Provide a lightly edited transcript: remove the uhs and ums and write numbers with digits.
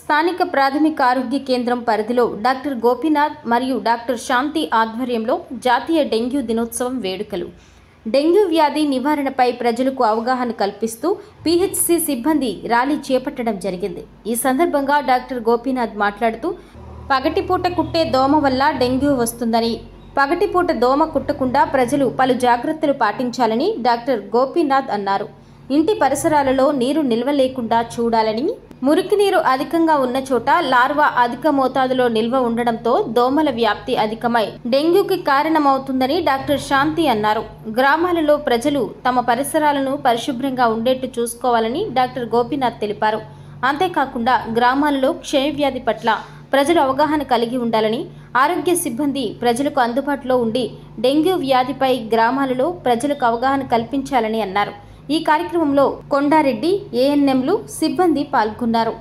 స్థానిక ప్రాథమిక ఆరోగ్య కేంద్రం పరిధిలో డాక్టర్ గోపీనాథ్ మరియు డాక్టర్ శాంతి ఆధ్వర్యంలో జాతీయ డెంగ్యూ దినోత్సవం వేడుకలు. డెంగ్యూ వ్యాధి నివారణపై ప్రజలకు అవగాహన కల్పిస్తూ పీహెచ్సీ సిబ్బంది ర్యాలీ చేపట్టడం జరిగింది. ఈ సందర్భంగా డాక్టర్ గోపీనాథ్ మాట్లాడుతూ, పగటిపూట కుట్టే దోమ వల్ల డెంగ్యూ వస్తుందని, పగటిపూట దోమ కుట్టకుండా ప్రజలు పలు జాగ్రత్తలు పాటించాలని డాక్టర్ గోపీనాథ్ అన్నారు. ఇంటి పరిసరాలలో నీరు నిల్వ లేకుండా చూడాలని, మురికి నీరు అధికంగా ఉన్న చోట లార్వా అధిక మోతాదులో నిల్వ ఉండడంతో దోమల వ్యాప్తి అధికమై డెంగ్యూకి కారణమవుతుందని డాక్టర్ శాంతి అన్నారు. గ్రామాలలో ప్రజలు తమ పరిసరాలను పరిశుభ్రంగా ఉండేట్టు చూసుకోవాలని డాక్టర్ గోపీనాథ్ తెలిపారు. అంతేకాకుండా గ్రామాలలో క్షయవ్యాధి పట్ల ప్రజలు అవగాహన కలిగి ఉండాలని, ఆరోగ్య సిబ్బంది ప్రజలకు అందుబాటులో ఉండి డెంగ్యూ వ్యాధిపై గ్రామాలలో ప్రజలకు అవగాహన కల్పించాలని అన్నారు. ఈ కార్యక్రమంలో కొండారెడ్డి, ఏఎన్ఎంలు, సిబ్బంది పాల్గొన్నారు.